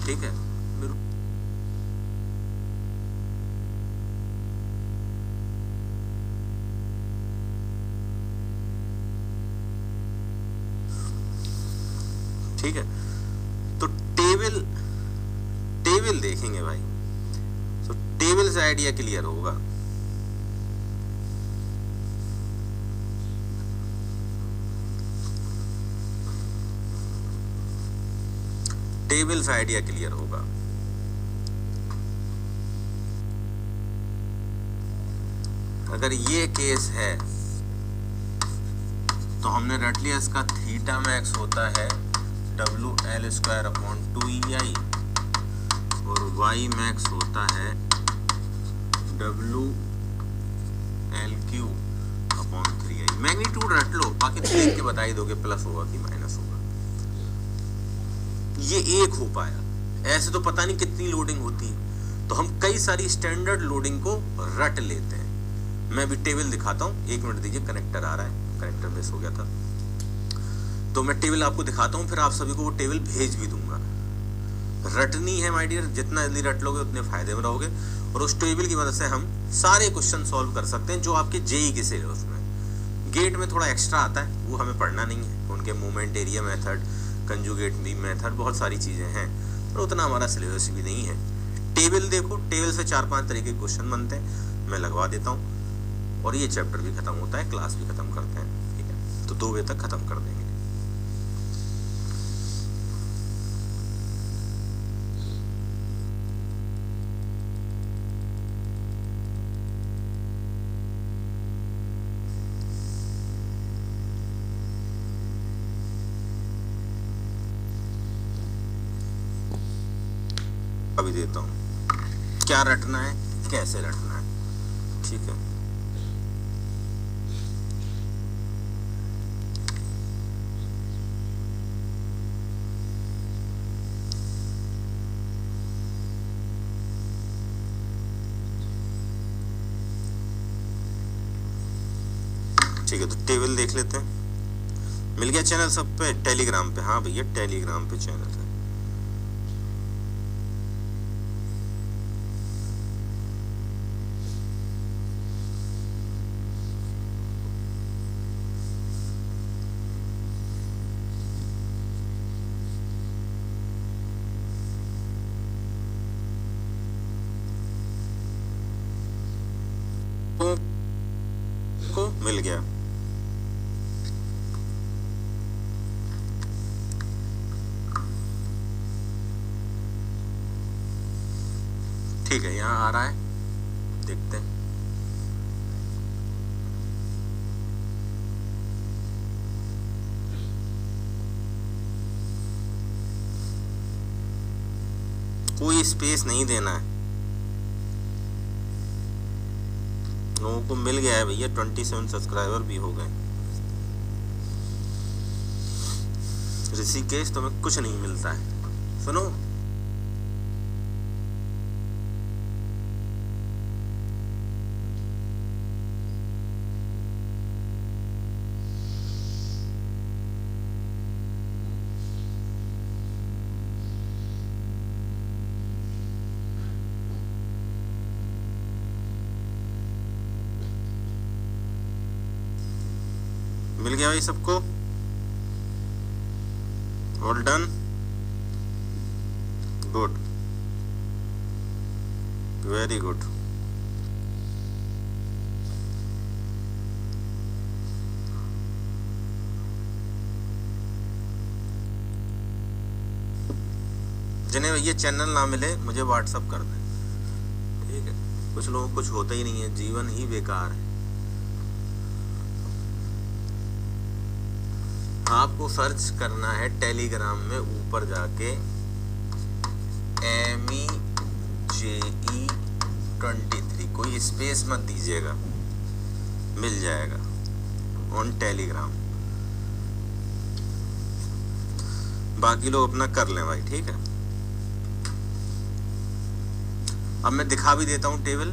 ठीक है। ठीक है, तो टेबल देखेंगे भाई, तो टेबल से आइडिया क्लियर होगा। टेबल से आइडिया क्लियर होगा। अगर ये केस है तो हमने रट लिया, इसका थीटा मैक्स होता है WL² अपॉन 2EI और y मैक्स होता है WL³ अपॉन 3EI। मैग्नीट्यूड रट लो, बाकी देख के बता ही दोगे प्लस होगा कि माइनस होगा। ये एक हो पाया, ऐसे तो पता नहीं कितनी लोडिंग होती है, तो हम कई सारी स्टैंडर्ड लोडिंग को रट लेते हैं। मैं भी टेबल दिखाता हूँ, 1 मिनट दीजिए, कनेक्टर आ रहा है, कनेक्टर मिस हो गया था, तो मैं टेबल आपको दिखाता हूँ, फिर आप सभी को वो टेबल भेज भी दूंगा। रटनी है माय डियर, जितना जल्दी रट लोगे उतने फायदे में रहोगे, और उस टेबल की मदद से हम सारे क्वेश्चन सॉल्व कर सकते हैं जो आपके जेई के सिलेबस में। गेट में थोड़ा एक्स्ट्रा आता है, वो हमें पढ़ना नहीं है, उनके movement area method, conjugate beam method, बहुत सारी चीज़ें हैं, पर उतना हमारा सिलेबस भी नहीं है। टेबल देखो, टेबल से 4-5 तरीके के क्वेश्चन बनते हैं, मैं लगवा देता हूँ, और ये चैप्टर भी खत्म होता है, क्लास भी खत्म करते हैं, ठीक है। तो 2 बजे तक खत्म कर देंगे। अभी देता हूँ क्या रटना है, कैसे रटना है, ठीक है। ठीक है, तो टेबल देख लेते हैं। मिल गया चैनल सब पे, टेलीग्राम पे? हाँ भैया, टेलीग्राम पे चैनल है। को मिल गया। ठीक है, यहाँ आ रहा है, देखते हैं। कोई स्पेस नहीं देना है, लोगों को मिल गया है भैया, 27 सब्सक्राइबर भी हो गए। ऋषिकेश तुम्हें कुछ नहीं मिलता है, सुनो। मिल गया भाई सबको? All done, good, very good. जिन्हें ये चैनल ना मिले मुझे व्हाट्सअप कर दें, ठीक है। कुछ लोगों को कुछ होता ही नहीं है, जीवन ही बेकार है। आपको सर्च करना है टेलीग्राम में, ऊपर जाके MEJE23, कोई स्पेस मत दीजिएगा, मिल जाएगा ऑन टेलीग्राम। बाकी लोग अपना कर लें भाई, ठीक है। अब मैं दिखा भी देता हूं टेबल।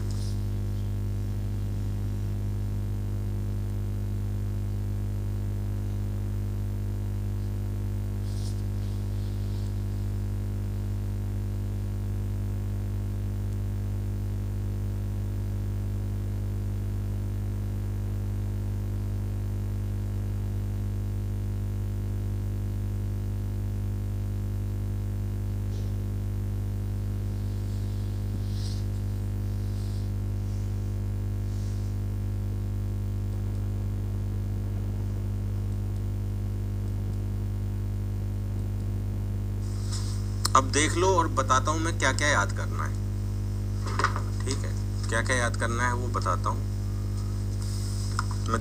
अब देख लो और बताता हूं मैं क्या क्या याद करना है, ठीक है। क्या क्या याद करना है वो बताता हूं मैं।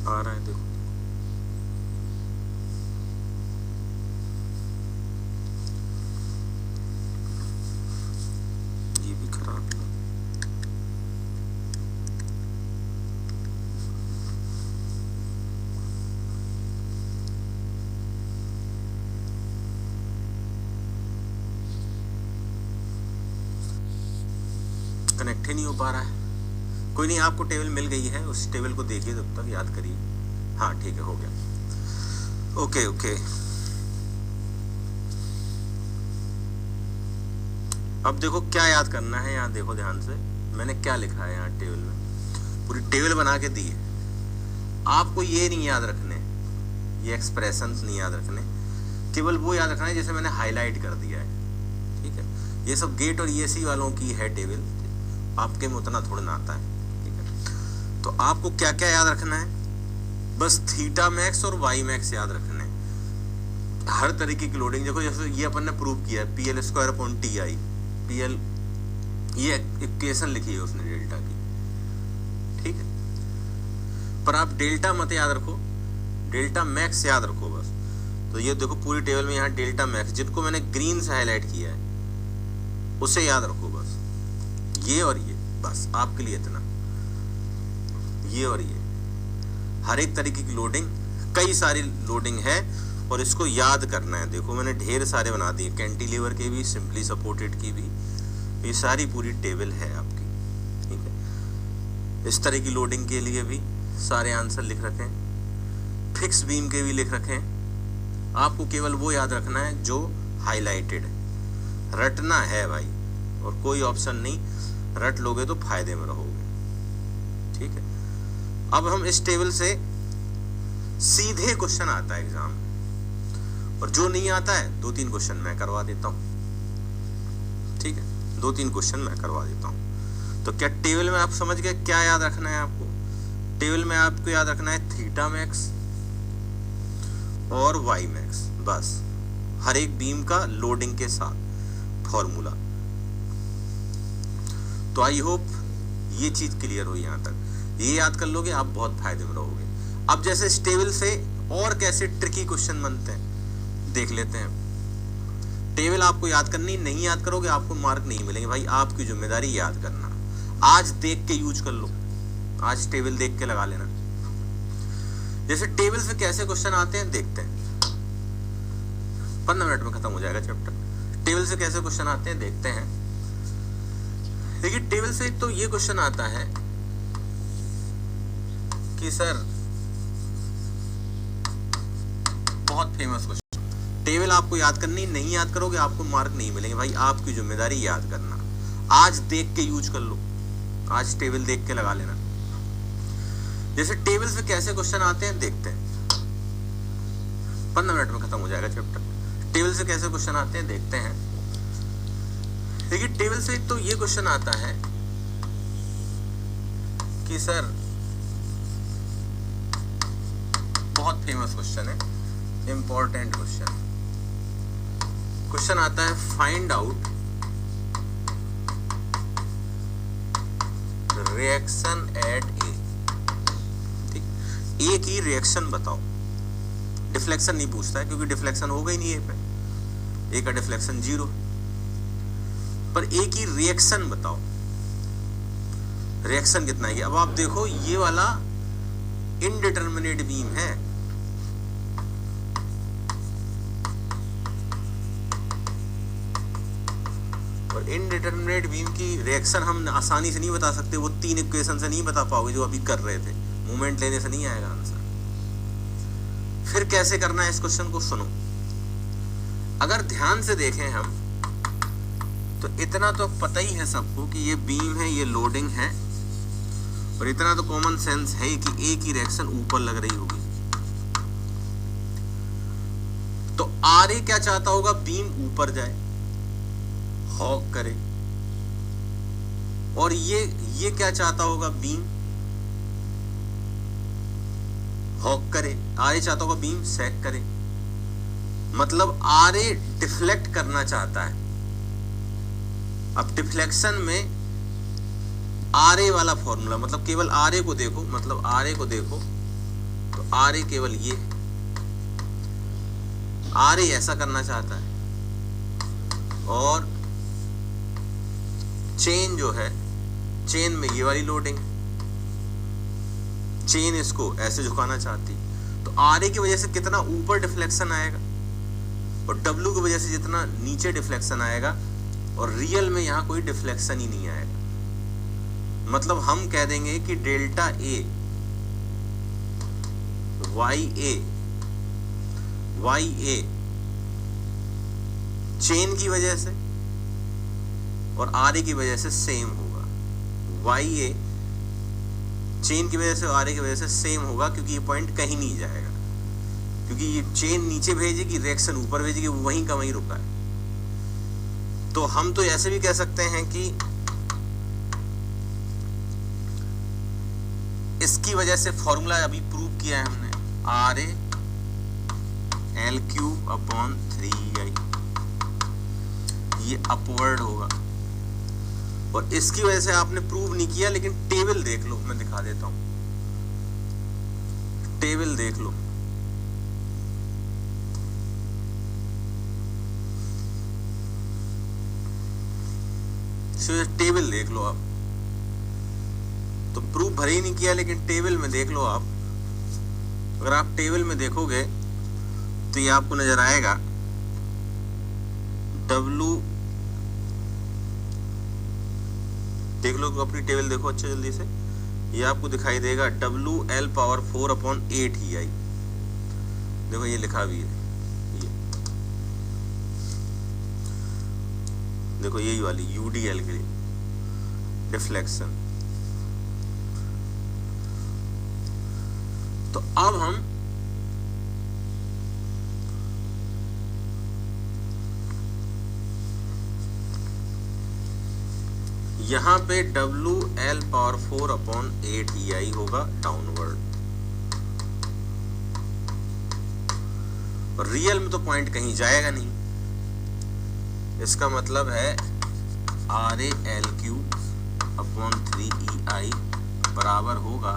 आ रहा है, देखो। ये भी खराब है। कनेक्ट ही नहीं हो पा रहा है, कोई नहीं, आपको टेबल मिल गई है, उस टेबल को देखिए, तब तक याद करिए। हाँ ठीक है, हो गया। ओके ओके, अब देखो क्या याद करना है। यहाँ देखो ध्यान से, मैंने क्या लिखा है यहाँ टेबल में, पूरी टेबल बना के दी है। आपको ये नहीं याद रखने, ये एक्सप्रेशंस नहीं याद रखने, केवल वो याद रखना है जैसे मैंने हाईलाइट कर दिया है, ठीक है। ये सब गेट और ईएससी वालों की है टेबल, आपके में उतना थोड़ा ना आता है, ठीक है। तो आपको क्या क्या याद रखना है, बस थीटा मैक्स और वाई मैक्स याद रखने हैं। हर तरीके की लोडिंग देखो, जैसे ये अपन ने प्रूव किया है, P L square upon T I, P L, ये इक्वेशन लिखी है उसने डेल्टा की, ठीक है। पर आप डेल्टा मत याद रखो, डेल्टा मैक्स याद रखो बस। तो ये देखो पूरी टेबल में यहाँ डेल्टा मैक्स, जिनको मैंने ग्रीन से हाईलाइट किया है उसे याद रखो बस, ये और ये, बस आपके लिए इतना, ये और ये। हर एक तरीके की लोडिंग, कई सारी लोडिंग है और इसको याद करना है। देखो मैंने ढेर सारे बना दिए, कैंटिलीवर के भी, सिंपली सपोर्टेड की भी, ये सारी पूरी टेबल है आपकी, ठीक है। इस तरह की लोडिंग के लिए भी सारे आंसर लिख रखे हैं, फिक्स बीम के भी लिख रखे हैं। आपको केवल वो याद रखना है जो हाईलाइटेड है, रटना है भाई, और कोई ऑप्शन नहीं, रट लोगे तो फायदे में रहोगे, ठीक है। अब हम इस टेबल से सीधे क्वेश्चन आता है एग्जाम में, और जो नहीं आता है 2-3 क्वेश्चन मैं करवा देता हूं, ठीक है। 2-3 क्वेश्चन मैं करवा देता हूं। तो क्या टेबल में आप समझ गए क्या याद रखना है आपको? टेबल में आपको याद रखना है थीटा मैक्स और वाई मैक्स, बस, हर एक बीम का लोडिंग के साथ फॉर्मूला। तो आई होप ये चीज क्लियर हुई, यहां तक ये याद कर लोगे आप, बहुत फायदे में रहोगे। अब जैसे इस टेबल से और कैसे ट्रिकी क्वेश्चन बनते हैं देख लेते हैं। टेबल आपको याद करनी, नहीं याद करोगे आपको मार्क नहीं मिलेंगे भाई, आपकी जिम्मेदारी याद करना। आज देख के यूज कर लो, आज टेबल देख के लगा लेना। जैसे टेबल से कैसे क्वेश्चन आते हैं देखते हैं, 15 मिनट में खत्म हो जाएगा चैप्टर। टेबल से कैसे क्वेश्चन आते हैं देखते हैं। देखिए टेबल से एक तो ये क्वेश्चन आता है कि सर, बहुत फेमस क्वेश्चन, टेबल आपको याद करनी, नहीं याद करोगे आपको मार्क नहीं मिलेंगे भाई, आपकी जिम्मेदारी याद करना। आज देख के यूज कर लो, आज टेबल देख के लगा लेना। जैसे टेबल से कैसे क्वेश्चन आते हैं देखते हैं, 15 मिनट में खत्म हो जाएगा चैप्टर। टेबल से कैसे क्वेश्चन आते हैं देखते हैं। देखिए टेबल से एक तो ये क्वेश्चन आता है कि सर, बहुत फेमस क्वेश्चन है, इंपॉर्टेंट क्वेश्चन। क्वेश्चन आता है फाइंड आउट रिएक्शन एट ए। ए की रिएक्शन बताओ। डिफ्लेक्शन नहीं पूछता है क्योंकि डिफ्लेक्शन होगा ही नहीं ए पे, ए का डिफ्लेक्शन 0, पर ए की रिएक्शन बताओ, रिएक्शन कितना है। अब आप देखो ये वाला इनडिटरमिनेट बीम है, और इनडिटरमिनेट बीम की रिएक्शन हम आसानी से नहीं बता सकते, वो 3 इक्वेशन से नहीं बता पाओगे जो अभी कर रहे थे, मोमेंट लेने से नहीं आएगा आंसर। फिर कैसे करना है इस क्वेश्चन को, सुनो। अगर ध्यान से देखें हम तो इतना तो पता ही है सबको कि ये बीम है, ये लोडिंग है, और इतना तो कॉमन सेंस है कि ए की रिएक्शन ऊपर लग रही होगी। तो आर ए क्या चाहता होगा, बीम ऊपर जाए, हॉक करे, और ये क्या चाहता होगा, बीम हॉक करे। आर ए चाहता होगा बीम सेक करे, मतलब आर ए डिफ्लेक्ट करना चाहता है। अब डिफ्लेक्शन में आर ए वाला फॉर्मूला, मतलब केवल आर ए को देखो, मतलब आर ए को देखो तो आर ए केवल ये, आर ए ऐसा करना चाहता है, और चेन जो है, चेन में ये वाली लोडिंग, चेन इसको ऐसे झुकाना चाहती, तो आर ए की वजह से कितना ऊपर डिफ्लेक्शन आएगा, और डब्ल्यू की वजह से जितना नीचे डिफ्लेक्शन आएगा, और रियल में यहां कोई डिफ्लेक्शन ही नहीं आएगा। मतलब हम कह देंगे कि delta A Y A chain की वजह से और आर ए की वजह से सेम होगा। वाई ए चेन की वजह से और आर ए की वजह से सेम होगा, क्योंकि ये पॉइंट कहीं नहीं जाएगा, क्योंकि ये चेन नीचे भेजेगी, रिएक्शन ऊपर भेजेगी, वहीं का वहीं रुका है। तो हम तो ऐसे भी कह सकते हैं कि इसकी वजह से फॉर्मूला अभी प्रूव किया है हमने, R A L cube upon 3i, ये अपवर्ड होगा। और इसकी वजह से आपने प्रूव नहीं किया, लेकिन टेबल देख लो, मैं दिखा देता हूं, टेबल देख लो। टेबल देख लो आप, तो प्रूफ भले ही नहीं किया, लेकिन टेबल में देख लो आप। अगर आप टेबल में देखोगे तो ये आपको नजर आएगा W, देख लो अपनी टेबल देखो अच्छा जल्दी से, ये आपको दिखाई देगा WL पावर 4 अपॉन 8 ही आई। देखो ये लिखा भी है, ये देखो यही वाली UDL के लिए डिफ्लेक्शन। तो अब हम यहां पे WL पावर 4 अपॉन 8 EI होगा डाउनवर्ड। और रियल में तो पॉइंट कहीं जाएगा नहीं, इसका मतलब है RAL क्यूब अपॉन 3EI बराबर होगा,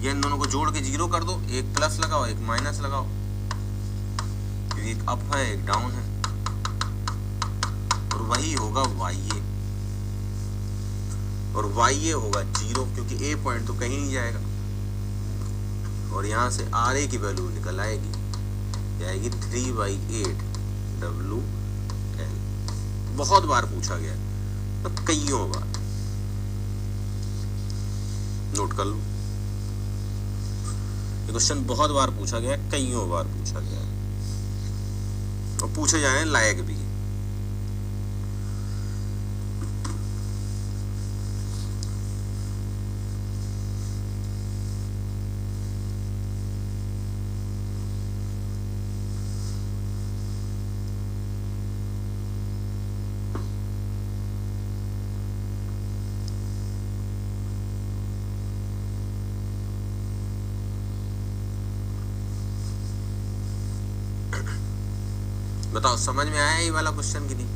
ये इन दोनों को जोड़ के 0 कर दो, एक प्लस लगाओ एक माइनस लगाओ, एक अप है एक डाउन है, और वही होगा YA। और YA होगा 0, क्योंकि A पॉइंट तो कहीं नहीं जाएगा। और यहां से RA की वैल्यू निकल आएगी, आएगी 3/8 WL। बहुत बार पूछा गया, तो कईयों बार नोट कर लो, ये क्वेश्चन बहुत बार पूछा गया, कईयों बार पूछा गया और पूछे जाने लायक भी। बताओ समझ में आया ये वाला क्वेश्चन कि नहीं?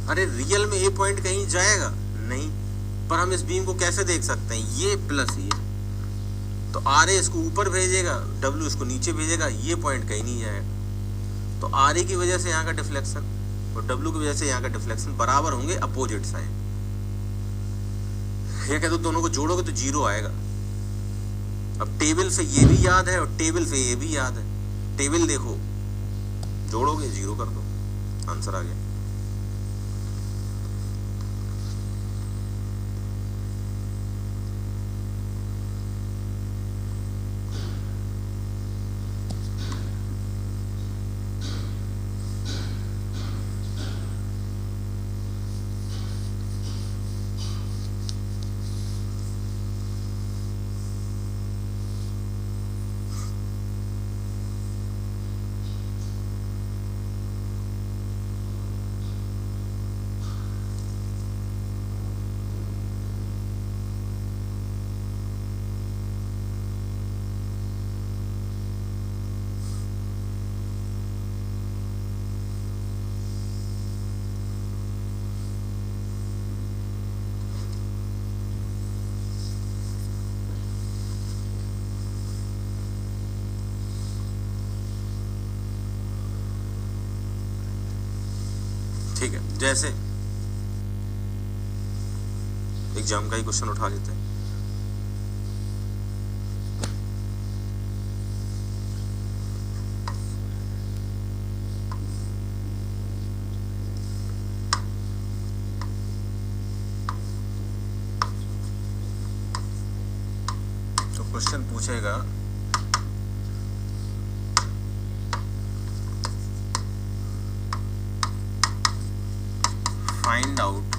अरे रियल में ए पॉइंट कहीं जाएगा नहीं, पर हम इस बीम को कैसे देख सकते हैं, ये प्लस ये, तो RA इसको ऊपर भेजेगा, W इसको नीचे भेजेगा, ये पॉइंट कहीं नहीं जाएगा। तो RA की वजह से यहाँ का डिफ्लेक्शन, और W की वजह से यहाँ का डिफ्लेक्शन बराबर होंगे अपोजिट साइड। या कह दो दोनों को जोड़ोगे तो 0 आएगा। अब टेबल से ये भी याद है और टेबल से ये भी याद है, टेबल देखो जोड़ोगे 0 कर दो, आंसर आ गया। ठीक है, जैसे एग्जाम का ही क्वेश्चन उठा लेते हैं। तो क्वेश्चन पूछेगा find out